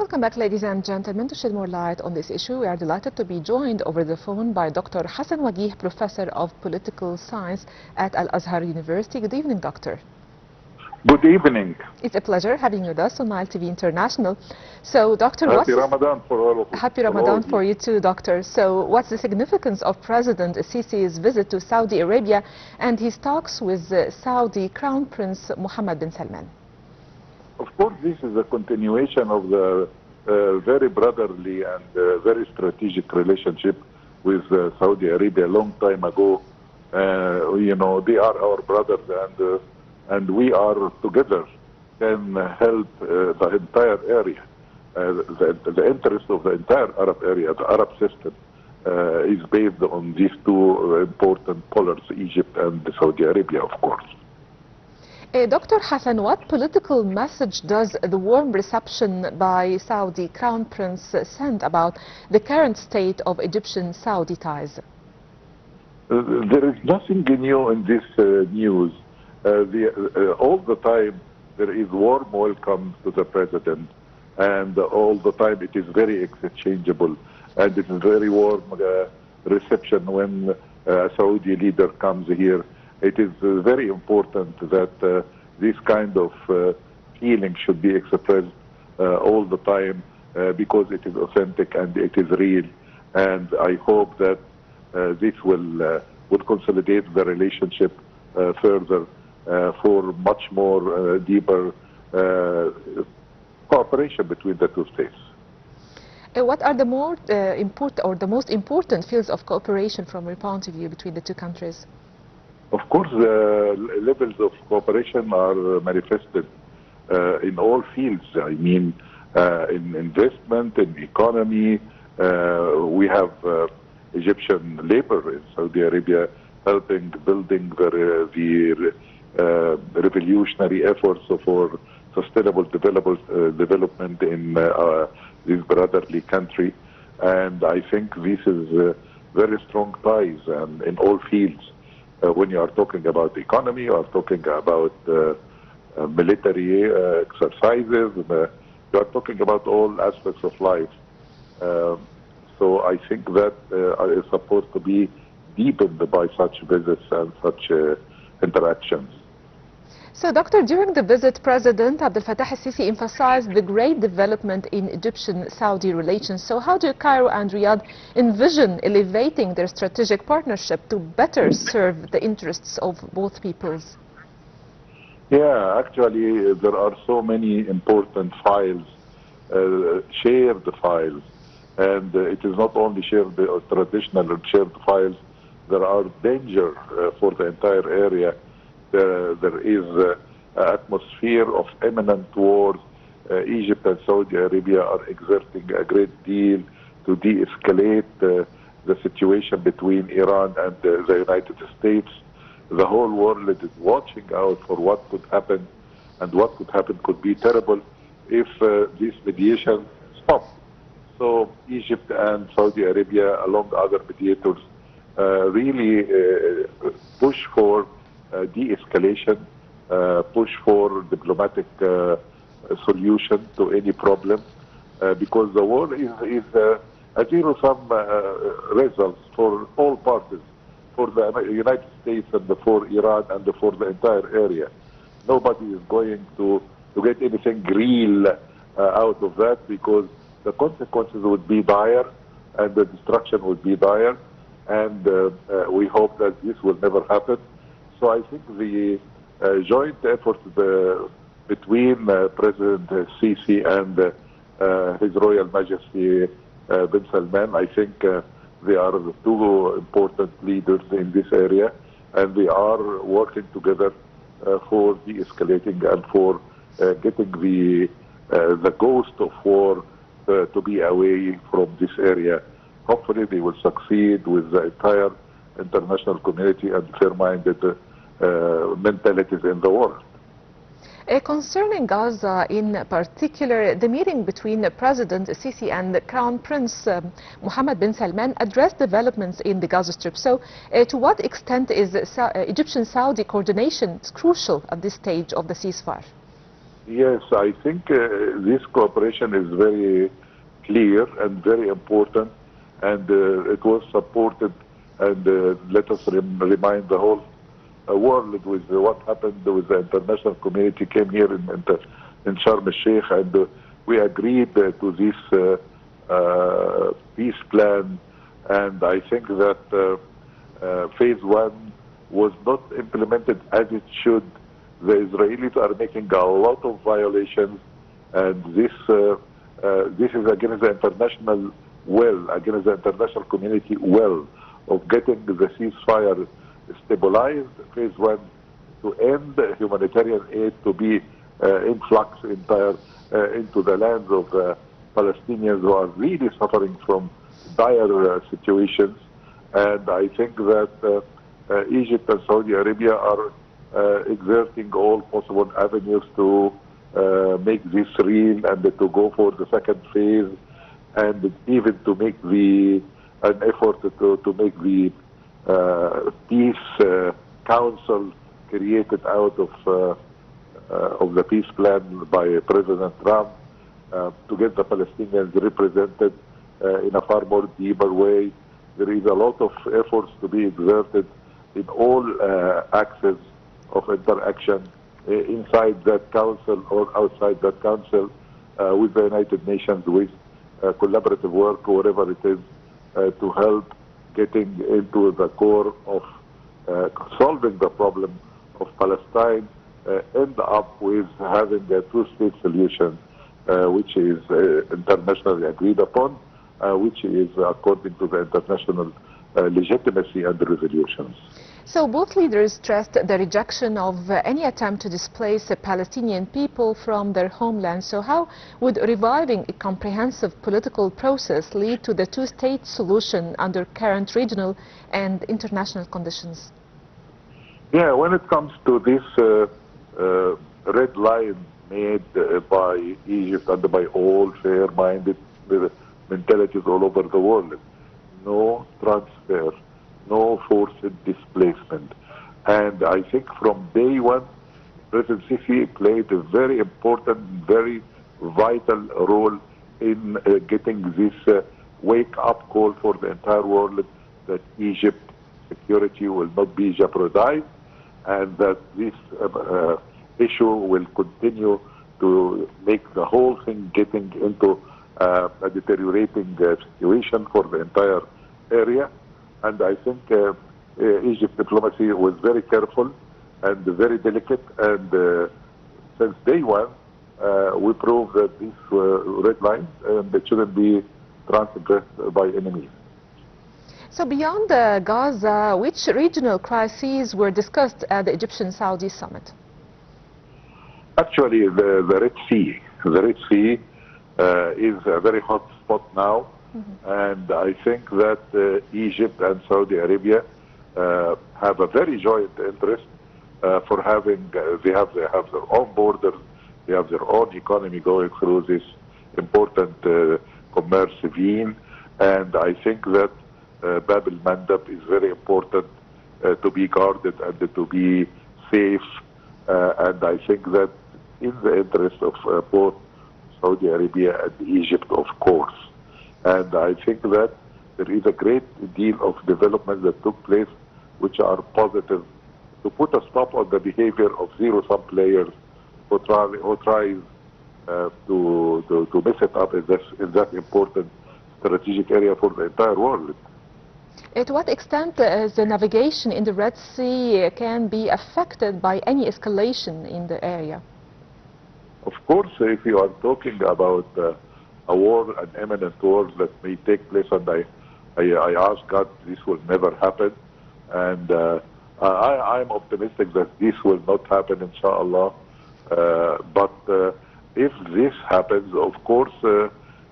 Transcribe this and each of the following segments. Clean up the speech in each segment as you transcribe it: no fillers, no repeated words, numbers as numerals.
Welcome back, ladies and gentlemen. To shed more light on this issue, we are delighted to be joined over the phone by Dr. Hassan Wagih, Professor of Political Science at Al-Azhar University. Good evening, Doctor. Good evening. It's a pleasure having you with us on Nile TV International. So, Doctor, Happy Ramadan for all of you. Happy Ramadan for you too, Doctor. So, what's the significance of President Sisi's visit to Saudi Arabia and his talks with Saudi Crown Prince Mohammed bin Salman? Of course, this is a continuation of the very brotherly and very strategic relationship with Saudi Arabia a long time ago. You know, they are our brothers, and we are together can help the entire area. The interest of the entire Arab area, the Arab system, is based on these two important pillars, Egypt and Saudi Arabia, of course. Dr. Hassan, what political message does the warm reception by Saudi Crown Prince send about the current state of Egyptian-Saudi ties? There is nothing new in this news. All the time there is warm welcome to the president, and all the time it is very exchangeable, and it is very warm reception when a Saudi leader comes here. It is very important that this kind of feeling should be expressed all the time because it is authentic and it is real. And I hope that this will consolidate the relationship further for much more deeper cooperation between the two states. What are the more important or the most important fields of cooperation from your point of view between the two countries? Of course, levels of cooperation are manifested in all fields. I mean, in investment, in economy. We have Egyptian labor in Saudi Arabia helping building the revolutionary efforts for sustainable development in this brotherly country. And I think this is very strong ties and in all fields. When you are talking about the economy, you are talking about military exercises, you are talking about all aspects of life. So I think that is supposed to be deepened by such visits and such interactions. So, Doctor, during the visit, President Abdel Fattah al-Sisi emphasized the great development in Egyptian-Saudi relations. So how do Cairo and Riyadh envision elevating their strategic partnership to better serve the interests of both peoples? Yeah, actually, there are so many important files, shared files. And it is not only shared traditional shared files, there are danger for the entire area. There is an atmosphere of imminent wars. Egypt and Saudi Arabia are exerting a great deal to de-escalate the situation between Iran and the United States. The whole world is watching out for what could happen, and what could happen could be terrible if this mediation stopped. So Egypt and Saudi Arabia, along other mediators, really push for de-escalation, push for diplomatic solution to any problem, because the war is a zero-sum result for all parties, for the United States and for Iran and for the entire area. Nobody is going to get anything real out of that, because the consequences would be dire and the destruction would be dire, and we hope that this will never happen. So I think the joint effort between President Sisi and His Royal Majesty bin Salman, I think they are the two important leaders in this area, and they are working together for de-escalating and for getting the ghost of war to be away from this area. Hopefully they will succeed with the entire international community and fair-minded mentalities in the world. Concerning Gaza in particular, the meeting between President Sisi and Crown Prince Mohammed bin Salman addressed developments in the Gaza Strip. So to what extent is Egyptian-Saudi coordination crucial at this stage of the ceasefire? Yes, I think this cooperation is very clear and very important, and it was supported. And let us remind the whole world with what happened with the international community came here in Sharm el-Sheikh, and we agreed to this peace plan. And I think that phase one was not implemented as it should. The Israelis are making a lot of violations, and this is against the international will, against the international community will of getting the ceasefire stabilized. Phase one to end humanitarian aid to be influx into the lands of the Palestinians who are really suffering from dire situations. And I think that Egypt and Saudi Arabia are exerting all possible avenues to make this real and to go for the second phase, and even to make an effort to make the peace council created out of the peace plan by President Trump to get the Palestinians represented in a far more deeper way. There is a lot of efforts to be exerted in all axes of interaction inside that council or outside that council with the United Nations, with collaborative work, wherever it is, to help getting into the core of solving the problem of Palestine, end up with having a two-state solution, which is internationally agreed upon, which is according to the international legitimacy and the resolutions. So both leaders stressed the rejection of any attempt to displace the Palestinian people from their homeland. So how would reviving a comprehensive political process lead to the two-state solution under current regional and international conditions? Yeah, when it comes to this red line made by Egypt and by all fair-minded mentalities all over the world, no transfer, no forced displacement. And I think from day one, President Sisi played a very important, very vital role in getting this wake-up call for the entire world that Egypt's security will not be jeopardized, and that this issue will continue to make the whole thing getting into a deteriorating situation for the entire area. And I think Egypt diplomacy was very careful and very delicate, and since day one we proved that these red lines that shouldn't be transgressed by enemies. So beyond Gaza, which regional crises were discussed at the Egyptian-Saudi summit? Actually, the Red Sea. The Red Sea is a very hot spot now. And I think that Egypt and Saudi Arabia have a very joint interest for having, they have their own borders, they have their own economy going through this important commerce vein. And I think that Bab el-Mandab is very important to be guarded and to be safe. And I think that in the interest of both Saudi Arabia and Egypt, of course. And I think that there is a great deal of development that took place which are positive to put a stop on the behavior of zero-sum players who tries to mess it up in that important strategic area for the entire world. To what extent the navigation in the Red Sea can be affected by any escalation in the area? Of course, if you are talking about a war, an imminent war that may take place, and I ask God this will never happen, and I'm optimistic that this will not happen, inshallah. But if this happens, of course,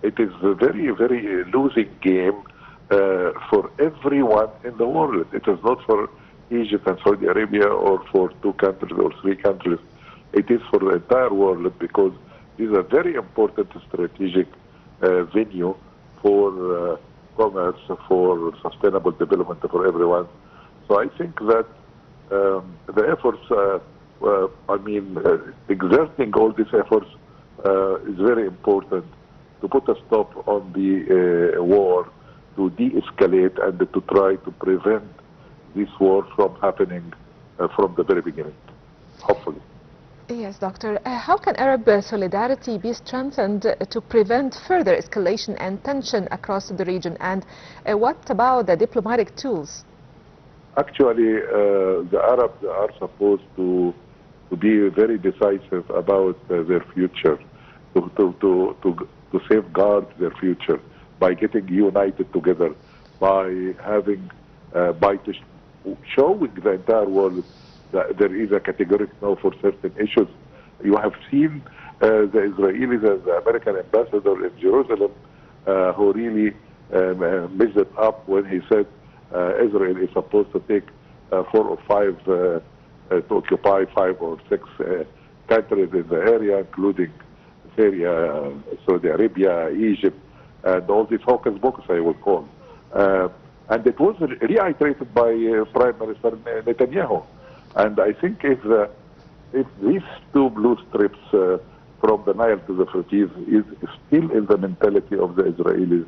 it is a very, very losing game for everyone in the world. It is not for Egypt and Saudi Arabia or for 2 countries or 3 countries. It is for the entire world, because this is a very important strategic venue for commerce, for sustainable development for everyone. So I think that the efforts exerting all these efforts is very important to put a stop on the war, to de-escalate and to try to prevent this war from happening from the very beginning, hopefully. Yes, Doctor. How can Arab solidarity be strengthened to prevent further escalation and tension across the region? And what about the diplomatic tools? Actually, the Arabs are supposed to be very decisive about their future, to safeguard their future by getting united together, by having, showing the entire world that there is a categoric no for certain issues. You have seen the Israelis and the American ambassador in Jerusalem who really messed it up when he said Israel is supposed to take 4 or 5, to occupy 5 or 6 countries in the area, including Syria, Saudi Arabia, Egypt, and all these hocus pocus, I will call. And it was reiterated by Prime Minister Netanyahu. And I think if these 2 blue strips from the Nile to the Euphrates is still in the mentality of the Israelis,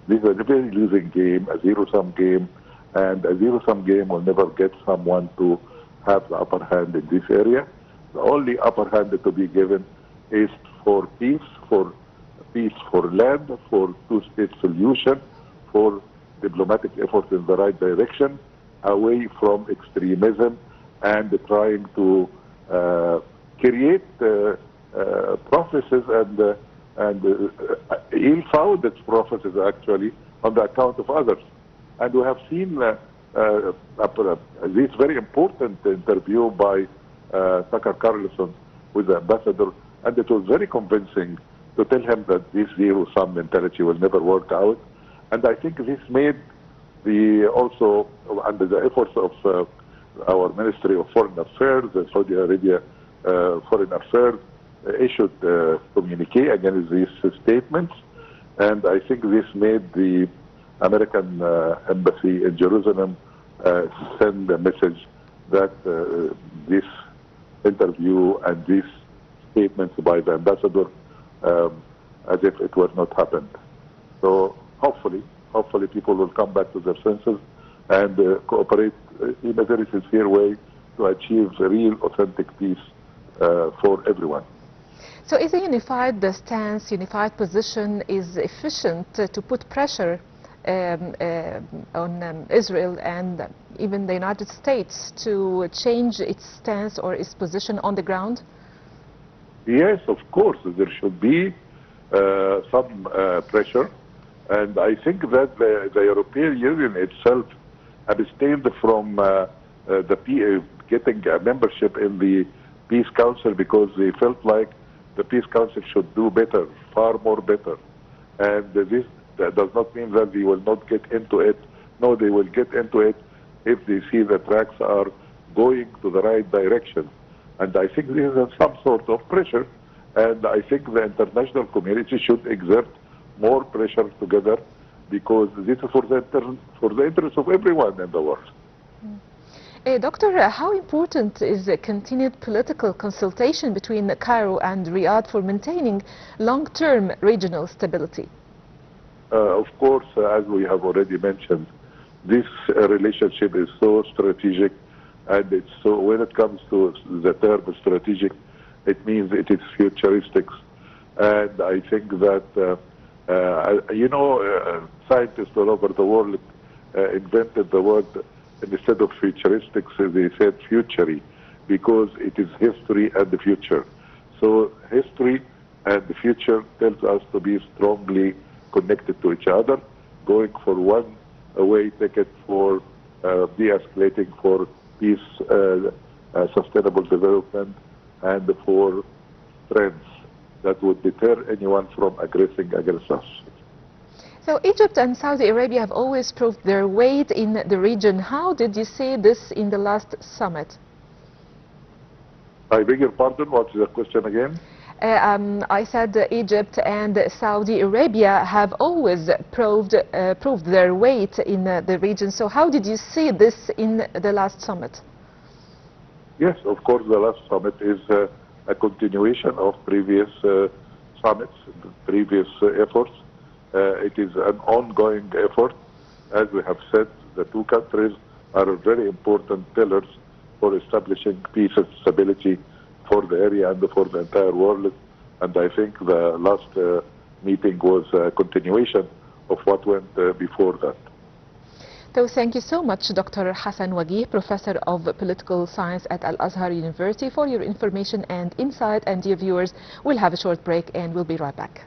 this is a very losing game, a zero-sum game, and a zero-sum game will never get someone to have the upper hand in this area. The only upper hand to be given is for peace for land, for 2-state solution, for diplomatic efforts in the right direction, away from extremism, and trying to create processes and ill-founded processes actually on the account of others. And we have seen this very important interview by Tucker Carlson with the ambassador, and it was very convincing to tell him that this zero-sum mentality will never work out. And I think this made also under the efforts of our Ministry of Foreign Affairs, the Saudi Arabia Foreign Affairs, issued a communique against these statements. And I think this made the American embassy in Jerusalem send a message that this interview and these statements by the ambassador as if it were not happened. So hopefully people will come back to their senses and cooperate in a very sincere way to achieve a real authentic peace for everyone. So is a unified stance, unified position is efficient to put pressure on Israel and even the United States to change its stance or its position on the ground? Yes, of course, there should be some pressure, and I think that the European Union itself abstained from getting a membership in the Peace Council because they felt like the Peace Council should do better, far more better. And this does not mean that they will not get into it. No, they will get into it if they see the tracks are going to the right direction. And I think this is some sort of pressure. And I think the international community should exert more pressure together because this is for the interest of everyone in the world. Doctor, how important is the continued political consultation between Cairo and Riyadh for maintaining long-term regional stability? Of course, as we have already mentioned, this relationship is so strategic, and it's so, when it comes to the term strategic, it means it is futuristic. And I think that, scientists all over the world invented the word, instead of futuristic, they said futury, because it is history and the future. So history and the future tells us to be strongly connected to each other, going for one-way ticket for de-escalating, for peace, sustainable development, and for trends that would deter anyone from aggressing against us. So Egypt and Saudi Arabia have always proved their weight in the region. How did you see this in the last summit? I beg your pardon, what's the question again? I said Egypt and Saudi Arabia have always proved their weight in the region. So how did you see this in the last summit? Yes, of course, the last summit is a continuation of previous summits, previous efforts. It is an ongoing effort. As we have said, the two countries are very important pillars for establishing peace and stability for the area and for the entire world. And I think the last meeting was a continuation of what went before that. So thank you so much, Dr. Hassan Wagih, Professor of Political Science at Al-Azhar University, for your information and insight. And dear viewers, we'll have a short break and we'll be right back.